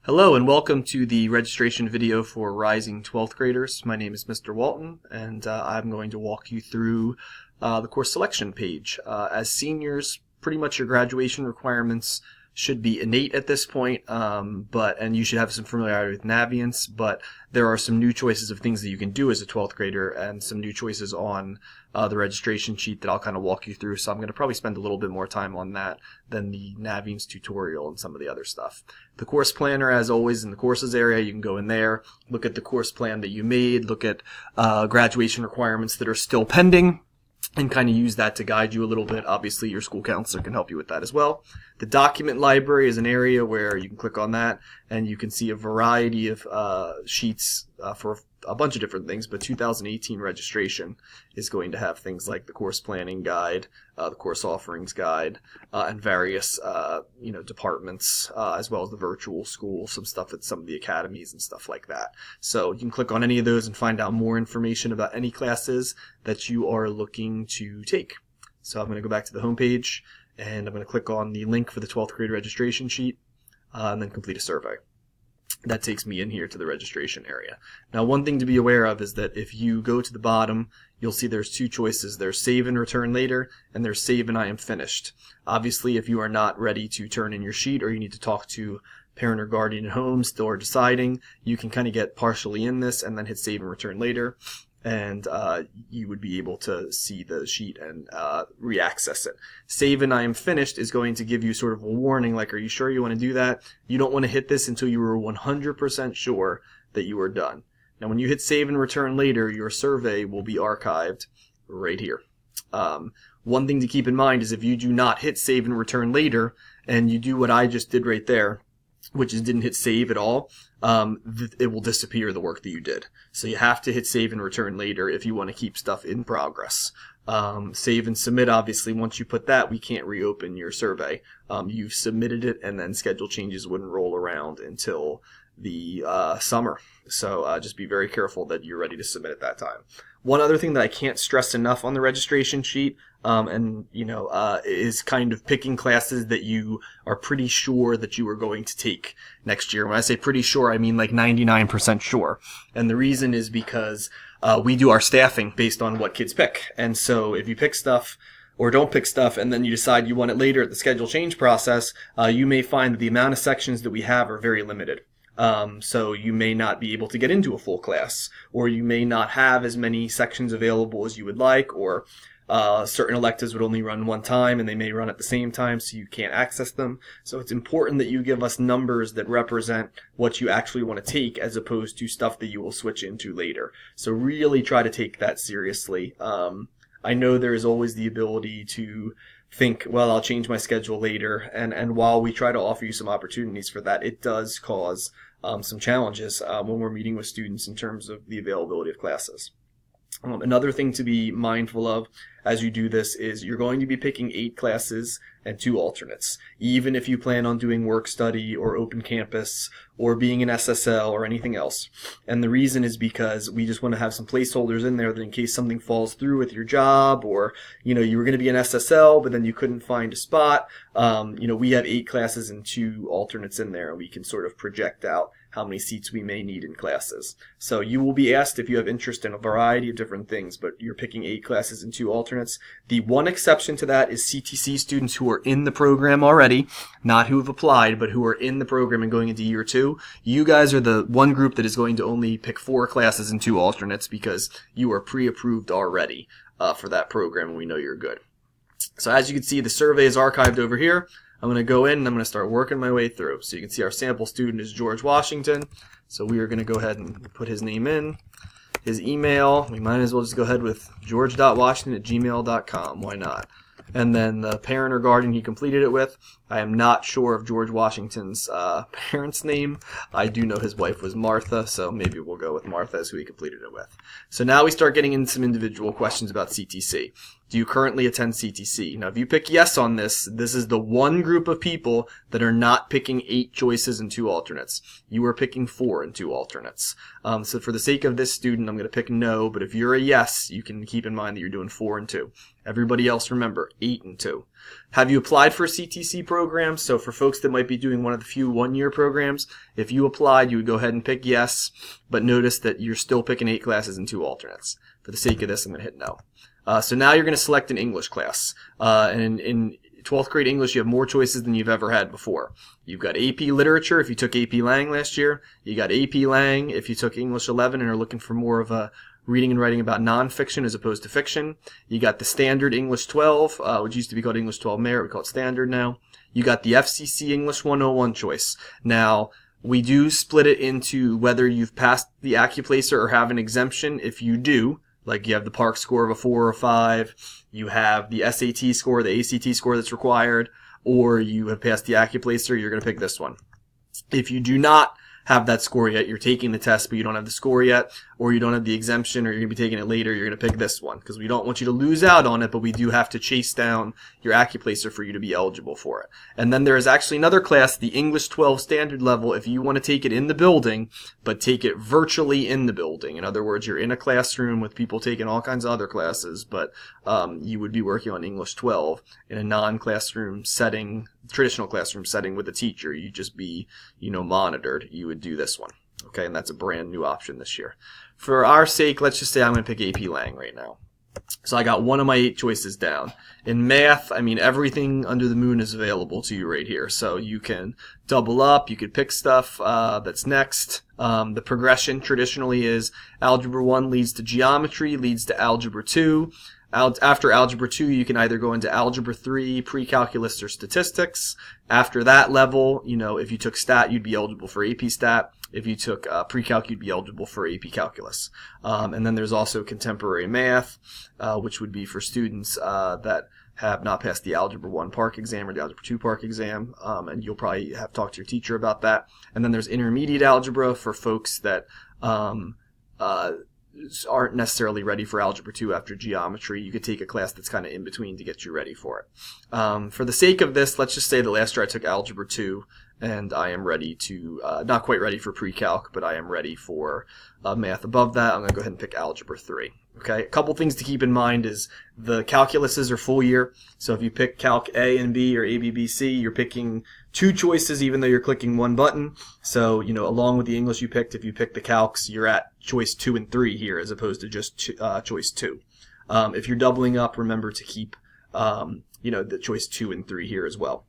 Hello and welcome to the registration video for rising 12th graders. My name is Mr. Walton and I'm going to walk you through the course selection page. As seniors, pretty much your graduation requirements should be innate at this point, and you should have some familiarity with Naviance, but there are some new choices of things that you can do as a 12th grader and some new choices on the registration sheet that I'll kind of walk you through. So I'm going to probably spend a little bit more time on that than the Naviance tutorial and some of the other stuff. The course planner, as always, in the courses area, you can go in there, look at the course plan that you made, look at graduation requirements that are still pending, and kind of use that to guide you a little bit. Obviously, your school counselor can help you with that as well. The document library is an area where you can click on that, and you can see a variety of sheets for a bunch of different things, but 2018 registration is going to have things like the course planning guide, the course offerings guide, and various departments, as well as the virtual school, some stuff at some of the academies and stuff like that. So you can click on any of those and find out more information about any classes that you are looking to take. So I'm going to go back to the home page, and I'm going to click on the link for the 12th grade registration sheet, and then complete a survey. That takes me in here to the registration area. Now, one thing to be aware of is that if you go to the bottom, you'll see there's two choices. There's save and return later, and there's save and I am finished. Obviously, if you are not ready to turn in your sheet, or you need to talk to parent or guardian at home still are deciding, you can kind of get partially in this and then hit save and return later, and you would be able to see the sheet and re-access it. Save and I am finished is going to give you sort of a warning, like, are you sure you want to do that? You don't want to hit this until you are 100% sure that you are done. Now, when you hit save and return later, your survey will be archived right here. One thing to keep in mind is if you do not hit save and return later, and you do what I just did right there, which is didn't hit save at all, it will disappear, the work that you did. So you have to hit save and return later if you want to keep stuff in progress. Save and submit, obviously, once you put that, we can't reopen your survey. You've submitted it, and then schedule changes wouldn't roll around until the summer. So just be very careful that you're ready to submit at that time. One other thing that I can't stress enough on the registration sheet, is kind of picking classes that you are pretty sure that you are going to take next year. When I say pretty sure, I mean like 99% sure. And the reason is because we do our staffing based on what kids pick. And so if you pick stuff or don't pick stuff and then you decide you want it later at the schedule change process, you may find that the amount of sections that we have are very limited. So you may not be able to get into a full class, or you may not have as many sections available as you would like, or certain electives would only run one time and they may run at the same time, so you can't access them. So it's important that you give us numbers that represent what you actually want to take, as opposed to stuff that you will switch into later. So really try to take that seriously. I know there is always the ability to think, well, I'll change my schedule later, and while we try to offer you some opportunities for that, it does cause some challenges when we're meeting with students in terms of the availability of classes. Another thing to be mindful of as you do this is you're going to be picking 8 classes and 2 alternates, even if you plan on doing work study or open campus or being an SSL or anything else. And the reason is because we just want to have some placeholders in there that in case something falls through with your job, or you were going to be an SSL but then you couldn't find a spot, we have 8 classes and 2 alternates in there, and we can sort of project out how many seats we may need in classes. So you will be asked if you have interest in a variety of different things, but you're picking 8 classes and 2 alternates. The one exception to that is CTC students who are in the program already, not who have applied, but who are in the program and going into year 2. You guys are the one group that is going to only pick 4 classes and 2 alternates because you are pre-approved already for that program, and we know you're good. So as you can see, the survey is archived over here. I'm going to go in and I'm going to start working my way through. So you can see our sample student is George Washington. So we are going to go ahead and put his name in. His email, we might as well just go ahead with george.washington@gmail.com. Why not? And then the parent or guardian he completed it with. I am not sure of George Washington's parent's name. I do know his wife was Martha, so maybe we'll go with Martha as who he completed it with. So now we start getting into some individual questions about CTC. Do you currently attend CTC? Now, if you pick yes on this, this is the one group of people that are not picking 8 choices and 2 alternates. You are picking 4 and 2 alternates. So for the sake of this student, I'm going to pick no, but if you're a yes, you can keep in mind that you're doing 4 and 2. Everybody else, remember, 8 and 2. Have you applied for a CTC program? So for folks that might be doing one of the few one-year programs, if you applied, you would go ahead and pick yes, but notice that you're still picking 8 classes and 2 alternates. For the sake of this, I'm going to hit no. So now you're going to select an English class. And in 12th grade English, you have more choices than you've ever had before. You've got AP Literature if you took AP Lang last year. You got AP Lang if you took English 11 and are looking for more of a reading and writing about nonfiction as opposed to fiction. You got the Standard English 12, which used to be called English 12 Merit. We call it Standard now. You got the FCC English 101 choice. Now, we do split it into whether you've passed the AccuPlacer or have an exemption. If you do, like you have the Park score of a 4 or 5, you have the SAT score, the ACT score that's required, or you have passed the AccuPlacer, you're going to pick this one. If you do not have that score yet, you're taking the test but you don't have the score yet, or you don't have the exemption, or you're going to be taking it later, you're going to pick this one, because we don't want you to lose out on it, but we do have to chase down your AccuPlacer for you to be eligible for it. And then there is actually another class, the English 12 standard level, if you want to take it in the building, but take it virtually in the building. In other words, you're in a classroom with people taking all kinds of other classes, but you would be working on English 12 in a non-classroom setting, traditional classroom setting with a teacher. You'd just be, monitored. You would do this one. Okay, and that's a brand new option this year. For our sake, let's just say I'm going to pick AP Lang right now. So I got one of my 8 choices down. In math, everything under the moon is available to you right here. So you can double up, you could pick stuff that's next. The progression traditionally is Algebra 1 leads to Geometry, leads to Algebra 2. After Algebra 2, you can either go into Algebra 3, Pre-Calculus, or Statistics. After that level, if you took Stat, you'd be eligible for AP Stat. If you took Pre-Calc, you'd be eligible for AP Calculus. And then there's also Contemporary Math, which would be for students that have not passed the Algebra 1 Park exam or the Algebra 2 Park exam, and you'll probably have talked to your teacher about that. And then there's Intermediate Algebra for folks that aren't necessarily ready for Algebra 2 after Geometry. You could take a class that's kind of in between to get you ready for it. For the sake of this, let's just say that last year I took Algebra 2, and I am ready to, not quite ready for Pre-Calc, but I am ready for math above that. I'm going to go ahead and pick Algebra 3. Okay, a couple things to keep in mind is the calculuses are full year. So if you pick Calc A and B or A, B, B, C, you're picking 2 choices even though you're clicking 1 button. So, along with the English you picked, if you pick the calcs, you're at choice 2 and 3 here as opposed to just choice 2. If you're doubling up, remember to keep, the choice 2 and 3 here as well.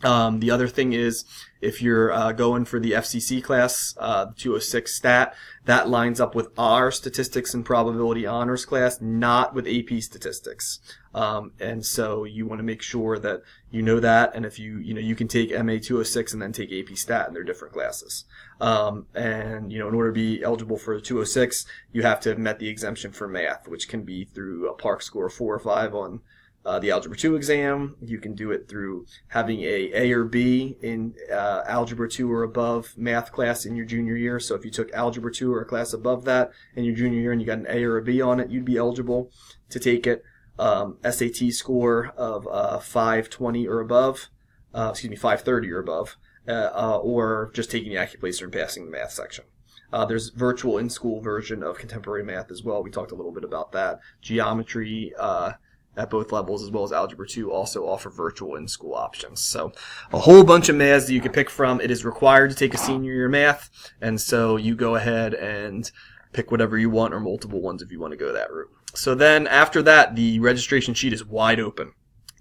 The other thing is, if you're going for the FCC class, 206 Stat, that lines up with our Statistics and Probability Honors class, not with AP Statistics. And so you want to make sure that you know that, and if you can take MA 206 and then take AP Stat, and they're different classes. And in order to be eligible for 206, you have to have met the exemption for math, which can be through a Park score of 4 or 5 on the Algebra 2 exam. You can do it through having A or B in Algebra 2 or above math class in your junior year. So if you took Algebra 2 or a class above that in your junior year and you got an A or a B on it, you'd be eligible to take it. SAT score of 520 or above, 530 or above, or just taking the AccuPlacer and passing the math section. There's virtual in-school version of Contemporary Math as well. We talked a little bit about that. Geometry, at both levels, as well as Algebra 2, also offer virtual in-school options. So a whole bunch of maths that you can pick from. It is required to take a senior year math, and so you go ahead and pick whatever you want or multiple ones if you want to go that route. So then after that, the registration sheet is wide open.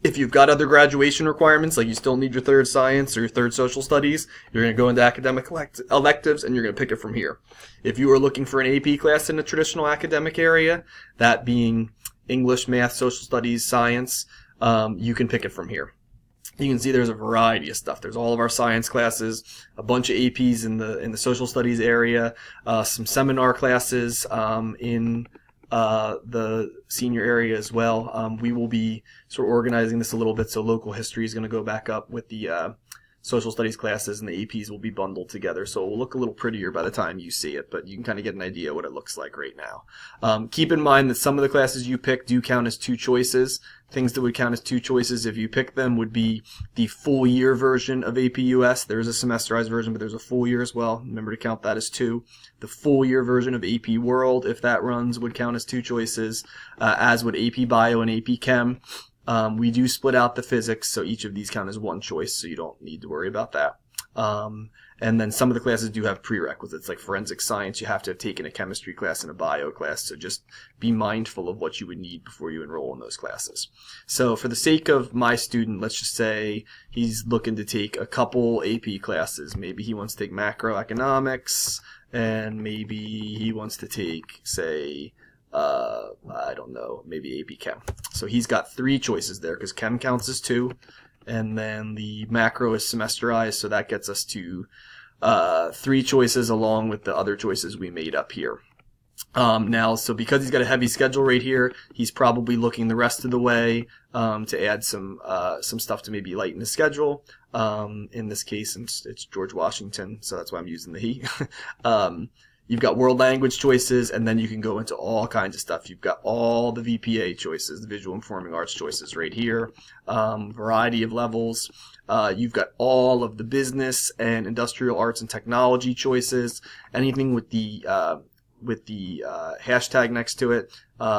If you've got other graduation requirements, like you still need your 3rd science or your 3rd social studies, you're going to go into academic electives and you're going to pick it from here. If you are looking for an AP class in a traditional academic area, that being English, math, social studies, science, you can pick it from here. You can see there's a variety of stuff. There's all of our science classes, a bunch of APs in the social studies area, some seminar classes in the senior area as well. We will be sort of organizing this a little bit, so local history is going to go back up with the social studies classes, and the APs will be bundled together, so it will look a little prettier by the time you see it, but you can kind of get an idea what it looks like right now. Keep in mind that some of the classes you pick do count as 2 choices. Things that would count as 2 choices if you pick them would be the full year version of AP US. There's a semesterized version, but there's a full year as well. Remember to count that as 2. The full year version of AP World, if that runs, would count as 2 choices, as would AP Bio and AP Chem. We do split out the physics, so each of these count as one choice, so you don't need to worry about that. And then some of the classes do have prerequisites, like forensic science. You have to have taken a chemistry class and a bio class, so just be mindful of what you would need before you enroll in those classes. So for the sake of my student, let's just say he's looking to take a couple AP classes. Maybe he wants to take macroeconomics, and maybe he wants to take, say, I don't know, maybe AP Chem. So he's got 3 choices there, because Chem counts as 2. And then the macro is semesterized, so that gets us to 3 choices along with the other choices we made up here. Now, so because he's got a heavy schedule right here, he's probably looking the rest of the way to add some stuff to maybe lighten his schedule. In this case, it's George Washington, so that's why I'm using the he. You've got world language choices, and then you can go into all kinds of stuff. You've got all the VPA choices, the visual and performing arts choices right here, variety of levels. You've got all of the business and industrial arts and technology choices. Anything with the hashtag next to it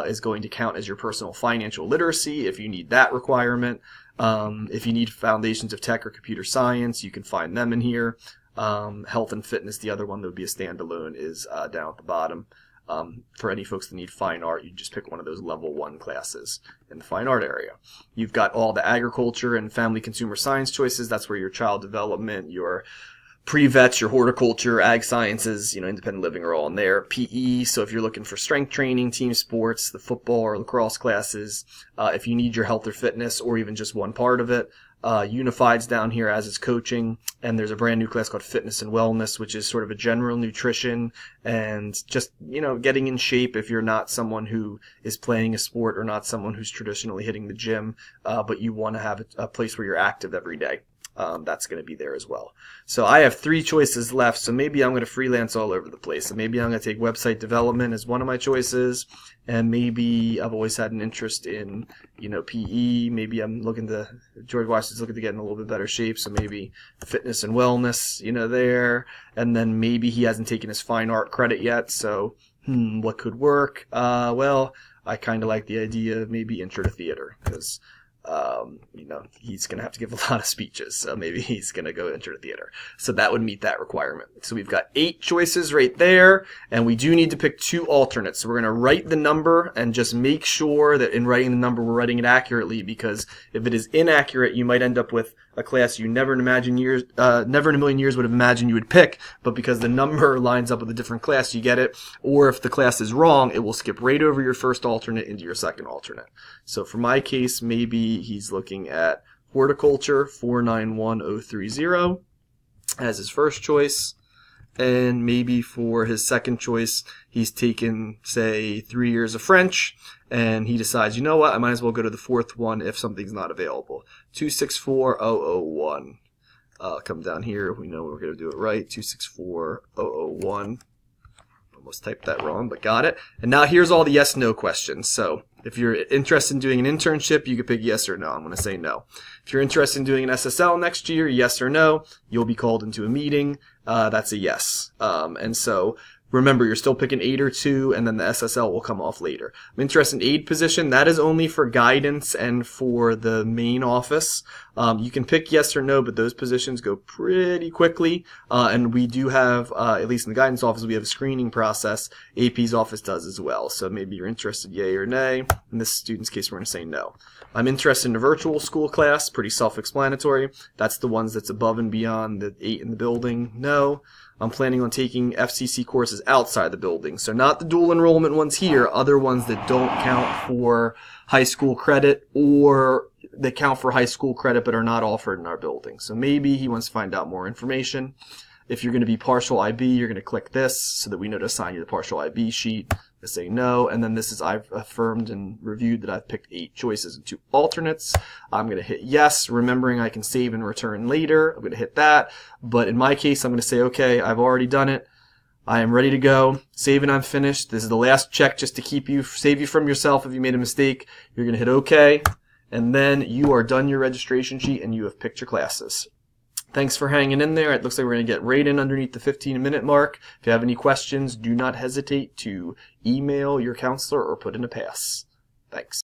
is going to count as your personal financial literacy if you need that requirement. If you need foundations of tech or computer science, you can find them in here. Health and fitness, the other one that would be a standalone, is down at the bottom. For any folks that need fine art, you just pick one of those level 1 classes in the fine art area. You've got all the agriculture and family consumer science choices. That's where your child development, your pre-vets, your horticulture, ag sciences, independent living are all in there. PE, so if you're looking for strength training, team sports, the football or lacrosse classes, if you need your health or fitness or even just one part of it. Unified's down here as is coaching, and there's a brand new class called Fitness and Wellness, which is sort of a general nutrition and just, getting in shape if you're not someone who is playing a sport or not someone who's traditionally hitting the gym, but you want to have a place where you're active every day. That's going to be there as well. So I have 3 choices left, so maybe I'm going to freelance all over the place. So maybe I'm going to take website development as one of my choices, and maybe I've always had an interest in, PE. Maybe George Washington's looking to get in a little bit better shape, so maybe fitness and wellness, there. And then maybe he hasn't taken his fine art credit yet, so what could work? Well, I kind of like the idea of maybe intro to theater, because he's going to have to give a lot of speeches, so maybe he's going to go enter the theater. So that would meet that requirement. So we've got 8 choices right there, and we do need to pick 2 alternates. So we're going to write the number and just make sure that in writing the number, we're writing it accurately, because if it is inaccurate, you might end up with a class you never in a million years would have imagined you would pick, but because the number lines up with a different class, you get it. Or if the class is wrong, it will skip right over your first alternate into your second alternate. So for my case, maybe he's looking at horticulture 491030 as his first choice. And maybe for his second choice, he's taken, say, 3 years of French, and he decides, you know what, I might as well go to the 4th one if something's not available. 264001. Come down here. We know we're going to do it right. 264001. Almost typed that wrong, but got it. And now here's all the yes/no questions. So if you're interested in doing an internship, you can pick yes or no. I'm going to say no. If you're interested in doing an SSL next year, yes or no. You'll be called into a meeting. That's a yes. And so remember, you're still picking aid or 2, and then the SSL will come off later. I'm interested in aid position. That is only for guidance and for the main office. You can pick yes or no, but those positions go pretty quickly. And we do have, at least in the guidance office, we have a screening process. AP's office does as well. So maybe you're interested, yay or nay. In this student's case, we're going to say no. I'm interested in a virtual school class. Pretty self-explanatory. That's the ones that's above and beyond the 8 in the building. No. I'm planning on taking FCC courses outside the building. So not the dual enrollment ones here, other ones that don't count for high school credit, or they count for high school credit but are not offered in our building. So maybe he wants to find out more information. If you're going to be partial IB, you're going to click this so that we know to assign you the partial IB sheet. I say no, and then this is I've affirmed and reviewed that I've picked 8 choices and 2 alternates. I'm going to hit yes, remembering I can save and return later. I'm going to hit that, but in my case, I'm going to say, okay, I've already done it. I am ready to go. Save and I'm finished. This is the last check just to save you from yourself if you made a mistake. You're going to hit okay, and then you are done your registration sheet and you have picked your classes. Thanks for hanging in there. It looks like we're going to get right in underneath the 15-minute mark. If you have any questions, do not hesitate to email your counselor or put in a pass. Thanks.